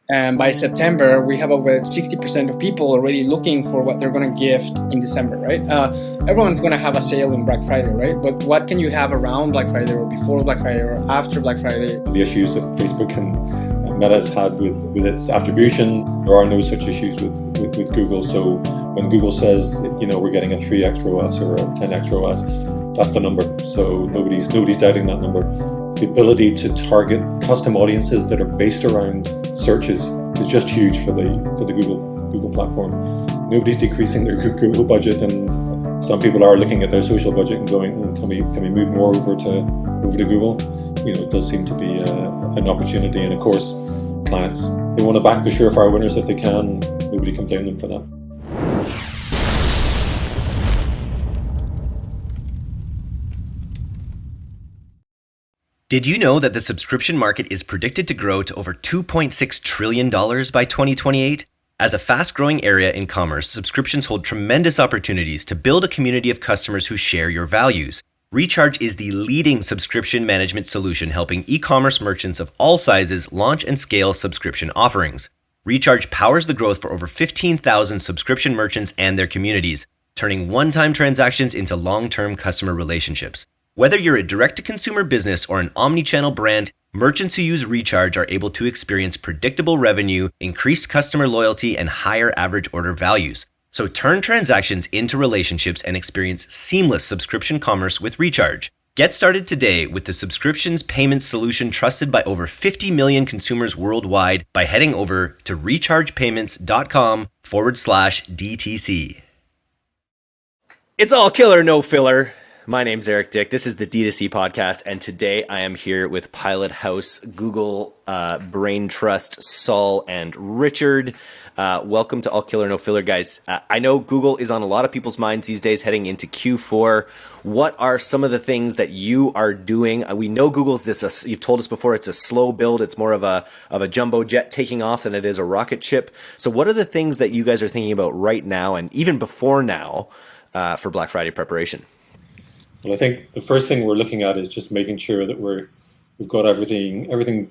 And by September, we have over 60% of people already looking for what they're going to gift in December, right? Everyone's going to have a sale on Black Friday, right? But what can you have around Black Friday or before Black Friday or after Black Friday? The issues that Facebook and Meta has had with its attribution, there are no such issues with Google. So when Google says, we're getting a 3x ROAS or a 10x ROAS, that's the number. So nobody's doubting that number. The ability to target custom audiences that are based around searches is just huge for the Google platform. Nobody's decreasing their Google budget, and some people are looking at their social budget and going, can we move more over to Google? It does seem to be an opportunity, and of course, clients, they want to back the surefire winners if they can. Nobody can blame them for that. Did you know that the subscription market is predicted to grow to over $2.6 trillion by 2028? As a fast-growing area in commerce, subscriptions hold tremendous opportunities to build a community of customers who share your values. Recharge is the leading subscription management solution helping e-commerce merchants of all sizes launch and scale subscription offerings. Recharge powers the growth for over 15,000 subscription merchants and their communities, turning one-time transactions into long-term customer relationships. Whether you're a direct-to-consumer business or an omni-channel brand, merchants who use Recharge are able to experience predictable revenue, increased customer loyalty, and higher average order values. So turn transactions into relationships and experience seamless subscription commerce with Recharge. Get started today with the subscriptions payment solution trusted by over 50 million consumers worldwide by heading over to rechargepayments.com/DTC. It's all killer, no filler. My name's Eric Dick. This is the D2C podcast, and today I am here with Pilothouse Google, Brain Trust, Saul, and Richard. Welcome to All Killer No Filler, guys. I know Google is on a lot of people's minds these days heading into Q4. What are some of the things that you are doing? We know Google's this, you've told us before, it's a slow build. It's more of a jumbo jet taking off than it is a rocket ship. So what are the things that you guys are thinking about right now and even before now for Black Friday preparation? Well, I think the first thing we're looking at is just making sure that we've got everything,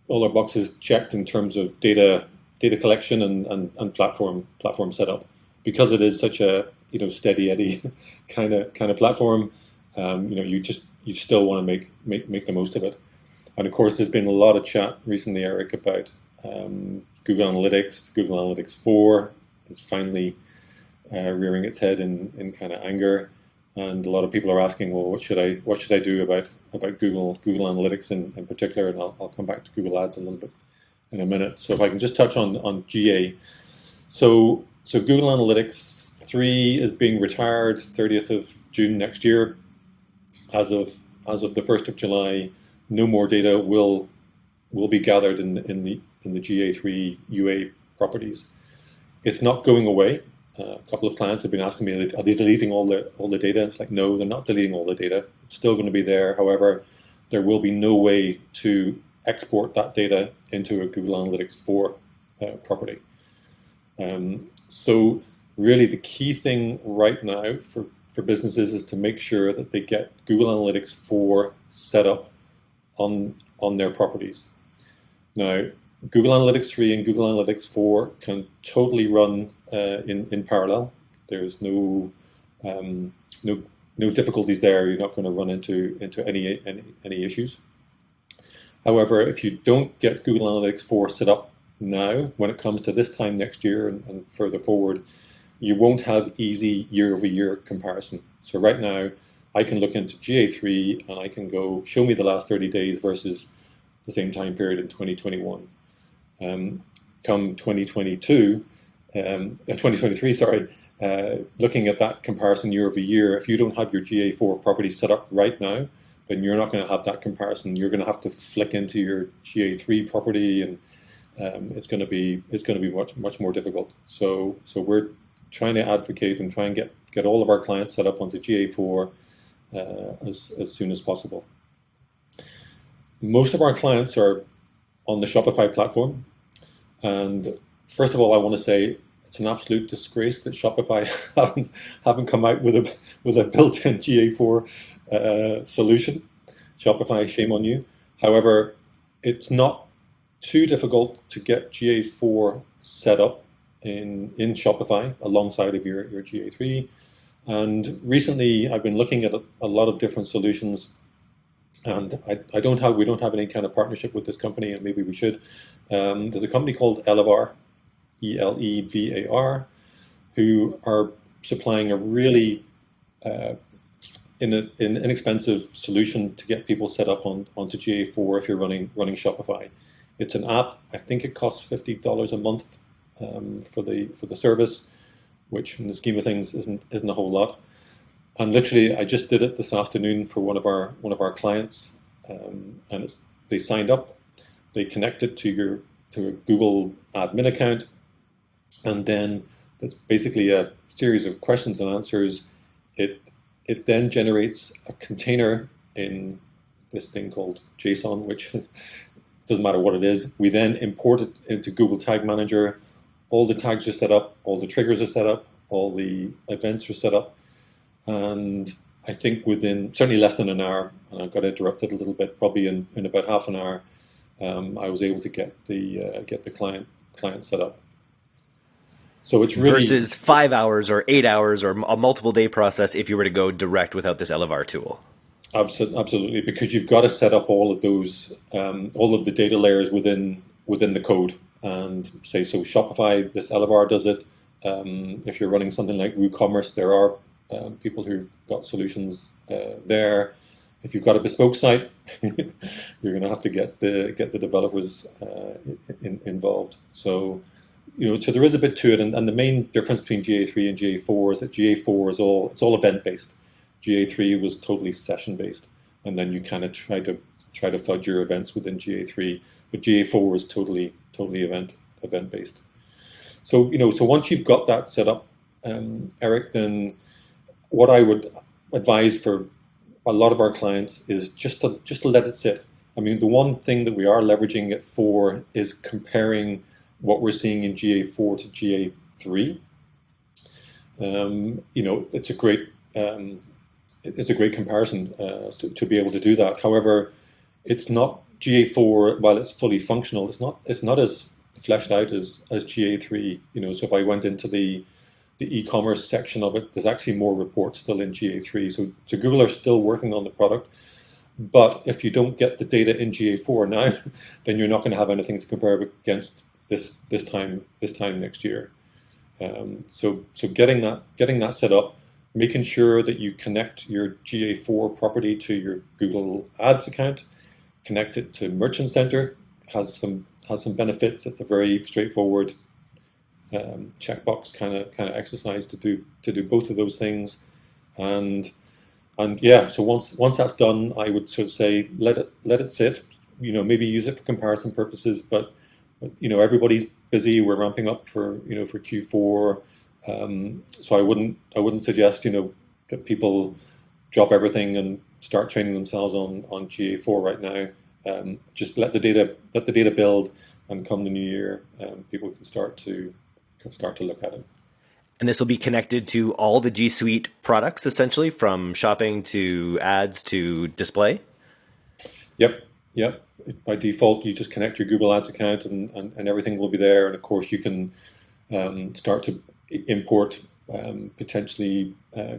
all our boxes checked in terms of data collection and platform setup, because it is such a steady Eddie kind of platform. You still want to make the most of it. And of course, there's been a lot of chat recently, Eric, about Google Analytics. Google Analytics 4 is finally rearing its head in kind of anger. And a lot of people are asking, well, what should I do about Google Analytics in particular? And I'll come back to Google Ads a little bit in a minute. So if I can just touch on GA. So Google Analytics 3 is being retired 30th of June next year. As of the 1st of July, no more data will be gathered in the GA3 UA properties. It's not going away. A couple of clients have been asking me, are they deleting all the data? It's like, no, they're not deleting all the data. It's still going to be there. However, there will be no way to export that data into a Google Analytics 4 property. So really the key thing right now for businesses is to make sure that they get Google Analytics 4 set up on their properties. Now, Google Analytics 3 and Google Analytics 4 can totally run in parallel. There's no difficulties there. You're not going to run into any issues. However, if you don't get Google Analytics 4 set up now, when it comes to this time next year and further forward, you won't have easy year-over-year comparison. So right now, I can look into GA3 and I can go show me the last 30 days versus the same time period in 2021. Come 2023, looking at that comparison year over year, if you don't have your GA4 property set up right now, then you're not going to have that comparison. You're going to have to flick into your GA3 property, and it's going to be much more difficult. So we're trying to advocate and try and get all of our clients set up onto GA4 as soon as possible. Most of our clients are on the Shopify platform. And first of all, I want to say it's an absolute disgrace that Shopify haven't come out with a built-in GA4 solution. Shopify, shame on you. However, it's not too difficult to get GA4 set up in Shopify alongside of your GA3. And recently, I've been looking at a lot of different solutions, and we don't have any kind of partnership with this company, and maybe we should. There's a company called Elevar, Elevar, who are supplying a really inexpensive solution to get people set up onto GA4 if you're running Shopify. It's an app. I think it costs $50 a month for the service, which in the scheme of things isn't a whole lot. And literally, I just did it this afternoon for one of our clients, and they signed up, they connected to a Google admin account, and then it's basically a series of questions and answers. It then generates a container in this thing called JSON, which doesn't matter what it is. We then import it into Google Tag Manager. All the tags are set up, all the triggers are set up, all the events are set up. And I think within certainly less than an hour, and I got interrupted a little bit, probably in about half an hour, I was able to get the client set up. So it's really versus 5 hours or 8 hours or a multiple day process if you were to go direct without this Elevar tool. Absolutely, because you've got to set up all of those, all of the data layers within the code. And say so, Shopify, this Elevar does it. If you're running something like WooCommerce, there are people who've got solutions there. If you've got a bespoke site, you're going to have to get the developers involved. So so there is a bit to it, and the main difference between GA3 and GA4 is that GA4 is all event based. GA3 was totally session based, and then you kind of try to fudge your events within GA3, but GA4 is totally event based. So so once you've got that set up, Eric, then what I would advise for a lot of our clients is just to let it sit. I mean, the one thing that we are leveraging it for is comparing what we're seeing in GA4 to GA3. It's a great comparison to be able to do that. However, it's not GA4 while it's fully functional. It's not as fleshed out as GA3. So if I went into the e-commerce section of it, there's actually more reports still in GA3. So Google are still working on the product. But if you don't get the data in GA4 now, then you're not going to have anything to compare against this time next year. So getting that set up, making sure that you connect your GA4 property to your Google Ads account, connect it to Merchant Center, has some benefits. It's a very straightforward checkbox kind of exercise to do both of those things, and yeah. So once that's done, I would sort of say let it sit. Maybe use it for comparison purposes, but everybody's busy. We're ramping up for Q4. So I wouldn't suggest that people drop everything and start training themselves on GA4 right now. Just let the data build, and come the new year, people can start to look at it. And this will be connected to all the G Suite products, essentially, from shopping to ads to display? Yep. By default, you just connect your Google Ads account, and everything will be there. And of course, you can start to import potentially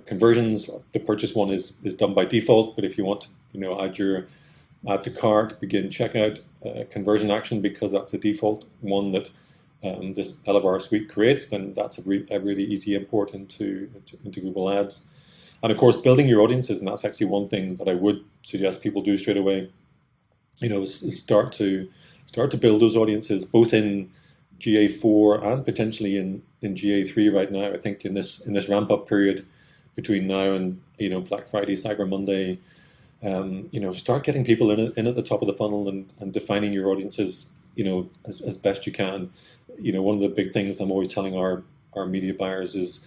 conversions. The purchase one is done by default, but if you want to add to cart, begin checkout, conversion action, because that's a default one that this Elevar suite creates, then that's a really easy import into Google Ads. And of course, building your audiences, and that's actually one thing that I would suggest people do straight away. Is start to build those audiences both in GA4 and potentially in GA3 right now. I think in this ramp up period between now and Black Friday, Cyber Monday, start getting people in at the top of the funnel and defining your audiences as best you can. One of the big things I'm always telling our media buyers is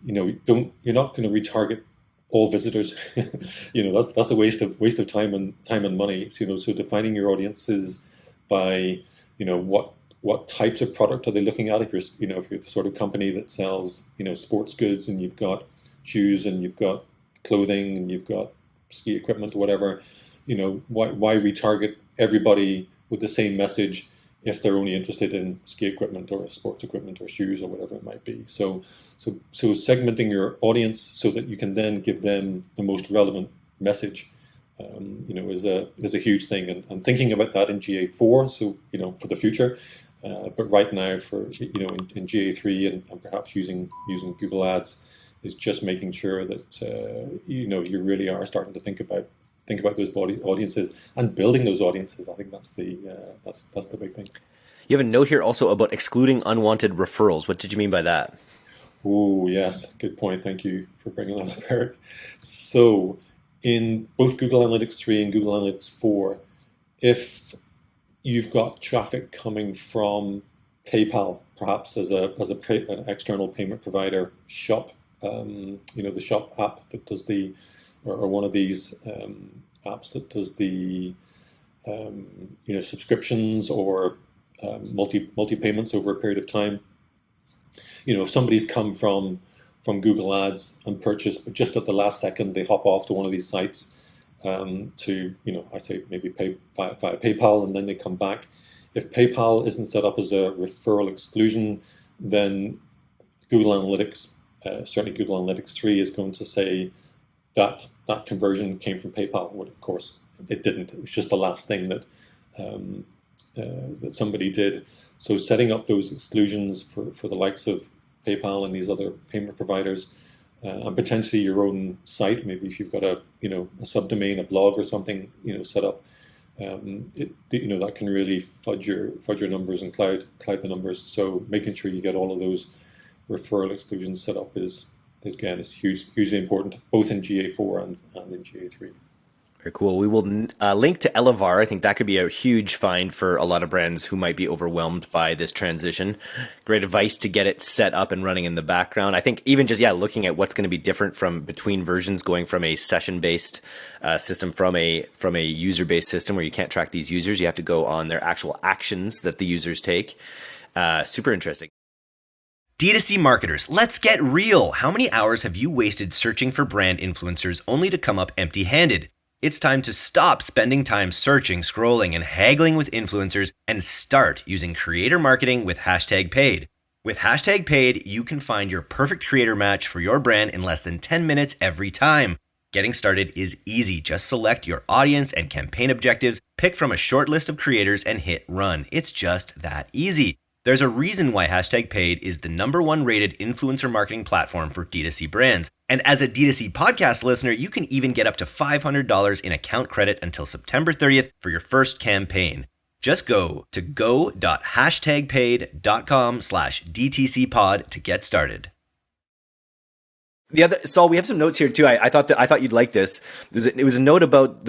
you're not going to retarget all visitors. That's a waste of time and money. So defining your audiences by what types of product are they looking at? If you're the sort of company that sells sports goods, and you've got shoes, and you've got clothing, and you've got ski equipment or whatever, why retarget everybody with the same message if they're only interested in ski equipment or sports equipment or shoes or whatever it might be. So segmenting your audience so that you can then give them the most relevant message, is a huge thing. And thinking about that in GA4, so for the future. But right now, in GA3 and perhaps using Google Ads, is just making sure that you really are starting to think about those audiences and building those audiences. I think that's the big thing. You have a note here also about excluding unwanted referrals. What did you mean by that? Oh, yes, good point. Thank you for bringing that up, Eric. So in both Google Analytics 3 and Google Analytics 4, if you've got traffic coming from PayPal, perhaps as an external payment provider shop, the shop app that does or one of these apps that does the subscriptions or multi payments over a period of time. If somebody's come from Google Ads and purchased, but just at the last second they hop off to one of these sites to I say maybe pay via PayPal, and then they come back. If PayPal isn't set up as a referral exclusion, then Google Analytics, certainly Google Analytics 3, is going to say that conversion came from PayPal. Well, of course, it didn't. It was just the last thing that somebody did. So setting up those exclusions for the likes of PayPal and these other payment providers, and potentially your own site, maybe if you've got a subdomain, a blog or something, set up, that can really fudge your numbers and cloud the numbers. So making sure you get all of those referral exclusions set up is hugely important, both in GA4 and in GA3. Very cool. We will link to Elevar. I think that could be a huge find for a lot of brands who might be overwhelmed by this transition. Great advice to get it set up and running in the background. I think even just looking at what's going to be different from between versions, going from a session-based system from a user-based system where you can't track these users. You have to go on their actual actions that the users take. Super interesting. D2C marketers, let's get real. How many hours have you wasted searching for brand influencers only to come up empty-handed? It's time to stop spending time searching, scrolling, and haggling with influencers and start using creator marketing with #paid. With #paid, you can find your perfect creator match for your brand in less than 10 minutes every time. Getting started is easy. Just select your audience and campaign objectives, pick from a short list of creators, and hit run. It's just that easy. There's a reason why #paid is the #1 rated influencer marketing platform for D2C brands. And as a D2C podcast listener, you can even get up to $500 in account credit until September 30th for your first campaign. Just go to go.hashtagpaid.com/DTCpod to get started. Saul, we have some notes here too. I thought you'd like this. It was a note about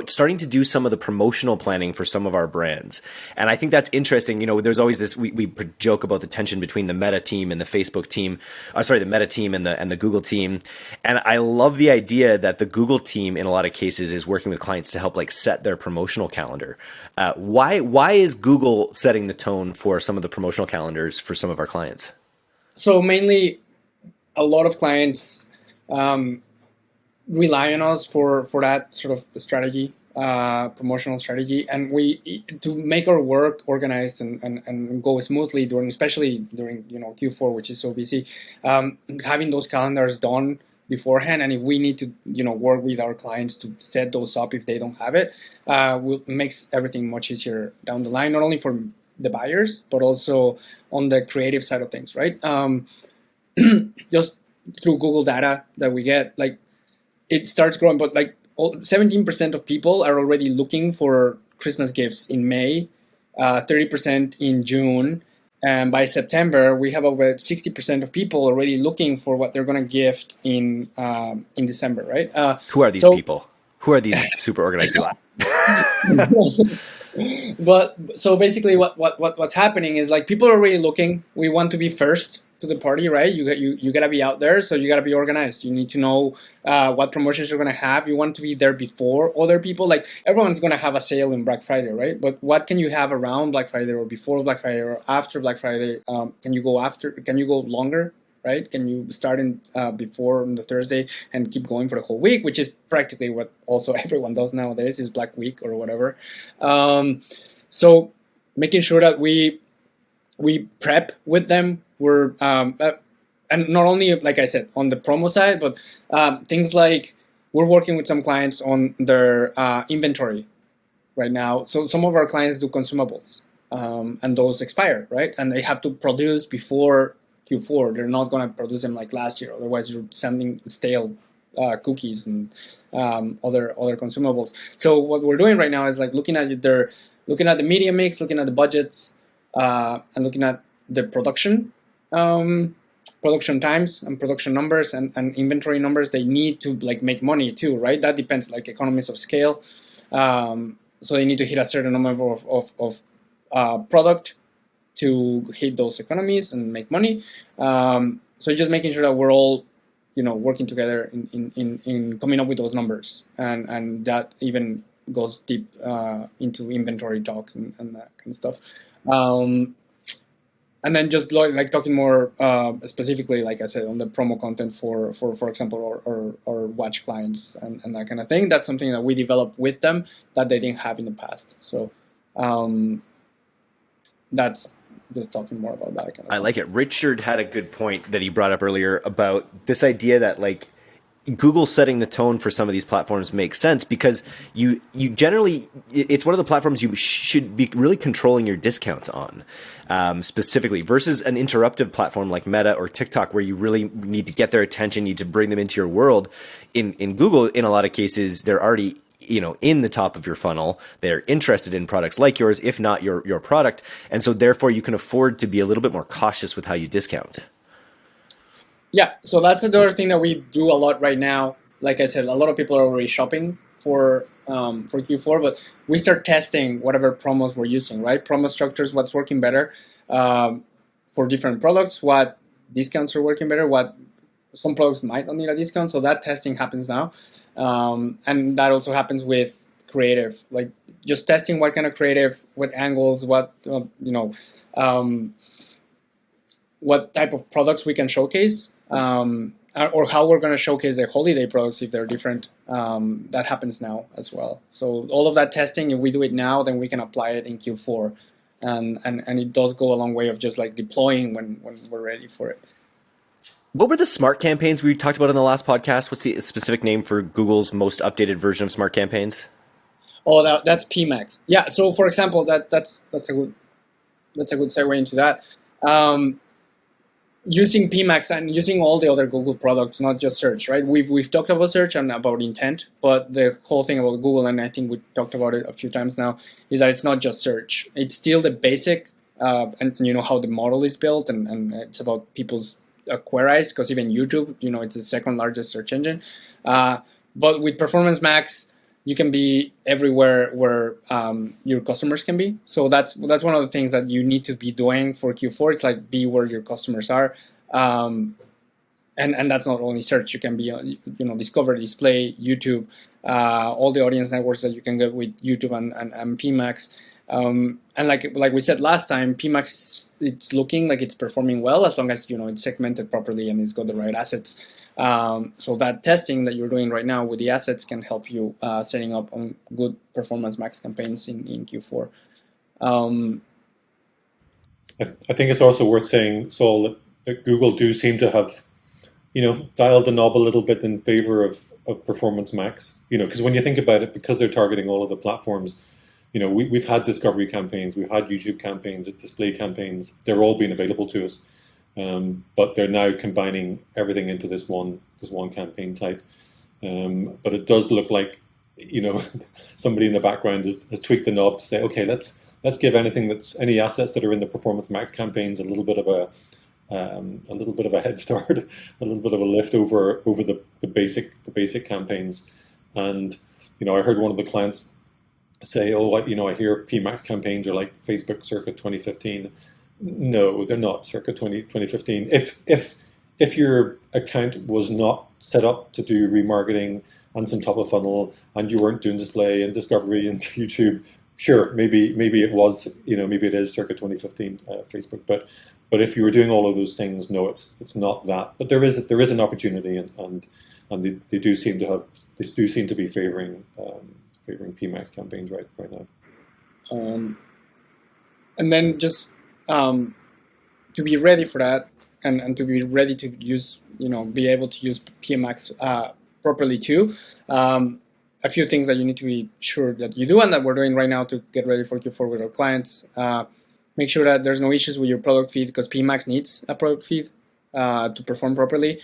starting to do some of the promotional planning for some of our brands, and I think that's interesting. There's always this. We joke about the tension between the Meta team and the Facebook team. The Meta team and the Google team. And I love the idea that the Google team, in a lot of cases, is working with clients to help set their promotional calendar. Why is Google setting the tone for some of the promotional calendars for some of our clients? So mainly, a lot of clients rely on us for that sort of strategy, promotional strategy, and to make our work organized and go smoothly especially during Q4, which is so busy, having those calendars done beforehand, and if we need to work with our clients to set those up if they don't have it, makes everything much easier down the line, not only for the buyers but also on the creative side of things, right? Just through Google data that we get, it starts growing, but 17% of people are already looking for Christmas gifts in May, 30% in June, and by September we have over 60% of people already looking for what they're going to gift in December, right? Who are these people? Who are these super organized people? But so basically what's happening is people are already looking. We want to be first to the party, right? You gotta be out there, so you gotta be organized. You need to know what promotions you're gonna have. You want to be there before other people. Everyone's gonna have a sale in Black Friday, right? But what can you have around Black Friday or before Black Friday or after Black Friday? Can you go longer, right? Can you start before on the Thursday and keep going for the whole week, which is practically what also everyone does nowadays, is Black Week or whatever. So making sure that we prep with them. We're and not only, like I said, on the promo side, but things like we're working with some clients on their inventory right now. So some of our clients do consumables, and those expire, right? And they have to produce before Q4. They're not going to produce them like last year. Otherwise, you're sending stale cookies and other consumables. So what we're doing right now is like looking at the media mix, looking at the budgets, and looking at the production times and production numbers and inventory numbers. They need to like make money too, right? That depends, like economies of scale. So they need to hit a certain number of product to hit those economies and make money. So just making sure that we're all, working together in coming up with those numbers, and that even goes deep into inventory talks and that kind of stuff. And then just like talking more specifically, like I said, on the promo content for example, or watch clients and that kind of thing. That's something that we developed with them that they didn't have in the past. So that's just talking more about that kind of I thing. like it. Richard had a good point that he brought up earlier about this idea that like Google setting the tone for some of these platforms makes sense because you generally, it's one of the platforms you should be really controlling your discounts on, specifically, versus an interruptive platform like Meta or TikTok, where you really need to get their attention, need to bring them into your world. In Google, in a lot of cases, they're already in the top of your funnel. They're interested in products like yours, if not your product, and so therefore you can afford to be a little bit more cautious with how you discount. Yeah, so that's another thing that we do a lot right now. Like I said, a lot of people are already shopping for Q4, but we start testing whatever promos we're using, right? Promo structures, what's working better for different products, what discounts are working better, what some products might not need a discount. So that testing happens now, and that also happens with creative, like just testing what kind of creative, what angles, what what type of products we can showcase. Or how we're going to showcase the holiday products if they're different. That happens now as well. So all of that testing, if we do it now, then we can apply it in Q4, and it does go a long way of just like deploying when we're ready for it. What were the smart campaigns we talked about in the last podcast? What's the specific name for Google's most updated version of smart campaigns? Oh, that's PMax. Yeah. So for example, that's a good segue into that. Using PMax and using all the other Google products, not just search, right? We've talked about search and about intent, but the whole thing about Google, and I think we talked about it a few times now, is that it's not just search. It's still the basic, and how the model is built, and it's about people's queries, because even YouTube, it's the second largest search engine. But with Performance Max, you can be everywhere where your customers can be. So that's one of the things that you need to be doing for Q4. It's like be where your customers are, and that's not only search. You can be Discover, Display, YouTube, all the audience networks that you can get with YouTube and PMax. And like we said last time, PMax, it's looking like it's performing well as long as it's segmented properly and it's got the right assets. So that testing that you're doing right now with the assets can help you setting up on good Performance Max campaigns in Q4. I think it's also worth saying, Saul, that Google do seem to have, dialed the knob a little bit in favor of Performance Max. Because when you think about it, because they're targeting all of the platforms, we've had discovery campaigns, we've had YouTube campaigns, display campaigns. They're all being available to us. But they're now combining everything into this one campaign type. But it does look like somebody in the background has tweaked the knob to say, okay, let's give any assets that are in the Performance Max campaigns a little bit of a head start, a little bit of a lift over the basic campaigns. And I heard one of the clients say, I hear PMax campaigns are like Facebook circa 2015. No, they're not circa 2015. If your account was not set up to do remarketing and some top of funnel, and you weren't doing display and discovery and YouTube, sure, maybe it was, maybe it is circa 2015 Facebook. But if you were doing all of those things, no, it's not that. But there is an opportunity, and they do seem to be favoring PMax campaigns right now. and then just to be ready for that, and to be ready to use, be able to use PMAX properly too. A few things that you need to be sure that you do, and that we're doing right now to get ready for Q4 with our clients. Make sure that there's no issues with your product feed, because PMAX needs a product feed to perform properly.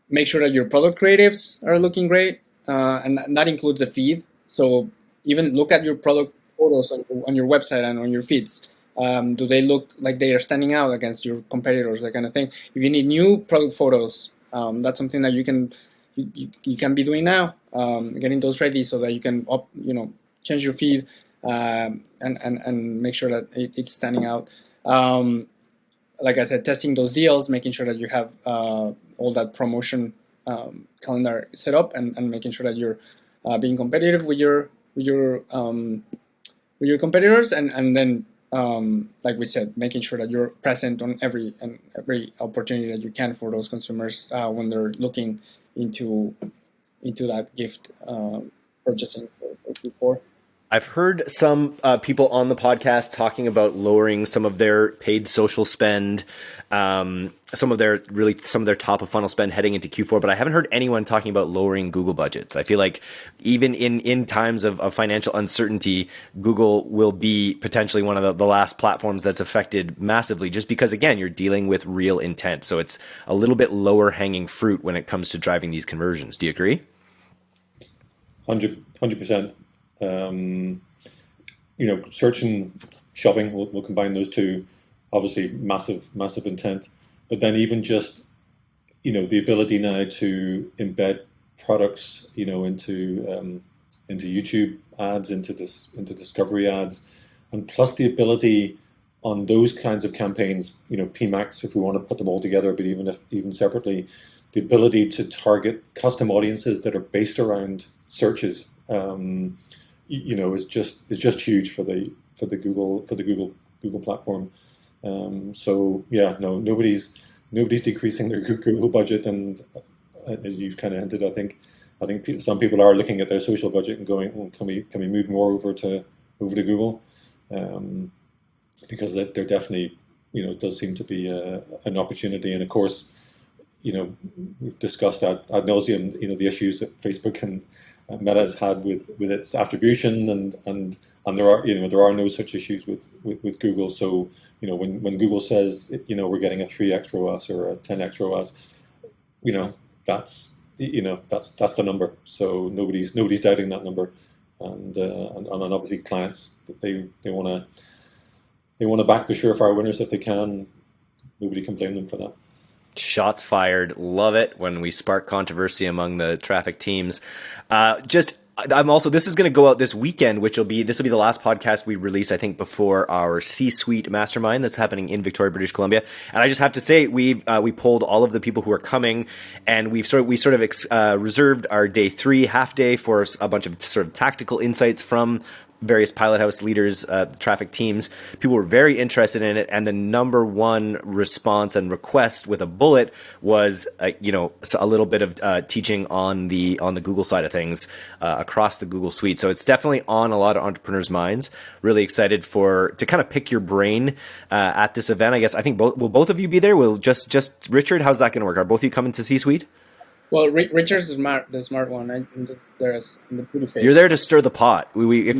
Make sure that your product creatives are looking great, and that includes the feed. So even look at your product photos on your website and on your feeds. Do they look like they are standing out against your competitors, that kind of thing? If you need new product photos, that's something that you can be doing now, getting those ready so that you can change your feed and make sure that it's standing out. Like I said, testing those deals, making sure that you have all that promotion calendar set up, and making sure that you're being competitive with your competitors, and then like we said, making sure that you're present on every opportunity that you can for those consumers when they're looking into that gift purchasing for Q4. I've heard some people on the podcast talking about lowering some of their paid social spend, some of their top of funnel spend heading into Q4, but I haven't heard anyone talking about lowering Google budgets. I feel like even in times of financial uncertainty, Google will be potentially one of the last platforms that's affected massively, just because, again, you're dealing with real intent. So it's a little bit lower hanging fruit when it comes to driving these conversions. Do you agree? 100%. Search and shopping, we'll combine those two. Obviously, massive intent, but then even just the ability now to embed products into YouTube ads, into discovery ads, and plus the ability on those kinds of campaigns, PMAX, if we want to put them all together, but even separately, the ability to target custom audiences that are based around searches. Is just huge for the Google platform. Nobody's decreasing their Google budget, and as you've kind of hinted, I think some people are looking at their social budget and going, can we move more over to Google, because there definitely does seem to be an opportunity. And of course, we've discussed ad nauseum the issues that Facebook and Meta has had with its attribution, and there are no such issues with Google. So when Google says we're getting a 3x ROAS or a 10x ROAS, that's the number. So nobody's doubting that number, and obviously clients, that they want to back the surefire winners if they can. Nobody can blame them for that. Shots fired. Love it when we spark controversy among the traffic teams. This is going to go out this weekend, this will be the last podcast we release, I think, before our C-suite mastermind that's happening in Victoria, British Columbia. And I just have to say, we polled all of the people who are coming, and we reserved our day 3 half day for a bunch of sort of tactical insights from various Pilothouse leaders, traffic teams. People were very interested in it, and the number one response and request with a bullet was, a little bit of teaching on the Google side of things across the Google suite. So it's definitely on a lot of entrepreneurs' minds. Really excited to kind of pick your brain at this event. I think will both of you be there? Will just Richard? How's that going to work? Are both of you coming to C-suite? Well, Richard's the smart one. I'm just there as the pretty face. You're there to stir the pot. When we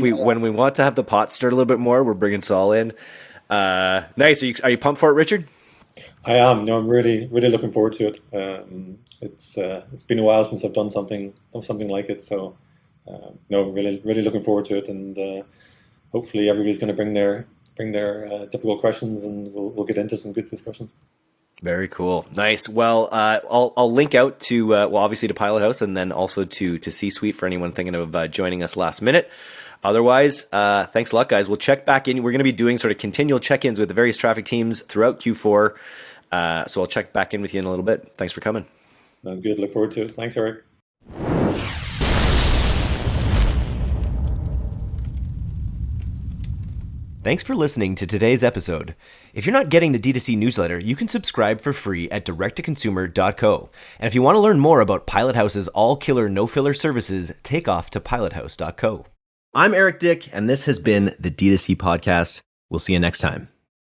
want to have the pot stirred a little bit more, we're bringing Saul in. Nice. Are you pumped for it, Richard? I am. No, I'm really looking forward to it. It's been a while since I've done something like it. So, really looking forward to it, and hopefully everybody's going to bring their difficult questions, and we'll get into some good discussions. Very cool. Nice. Well, I'll link out to, obviously to Pilothouse, and then also to C-Suite for anyone thinking of joining us last minute. Otherwise, thanks a lot, guys. We'll check back in. We're going to be doing sort of continual check-ins with the various traffic teams throughout Q4. So I'll check back in with you in a little bit. Thanks for coming. Sounds good. Look forward to it. Thanks, Eric. Thanks for listening to today's episode. If you're not getting the D2C newsletter, you can subscribe for free at directtoconsumer.co. And if you want to learn more about Pilothouse's all-killer, no-filler services, take off to pilothouse.co. I'm Eric Dick, and this has been the D2C Podcast. We'll see you next time.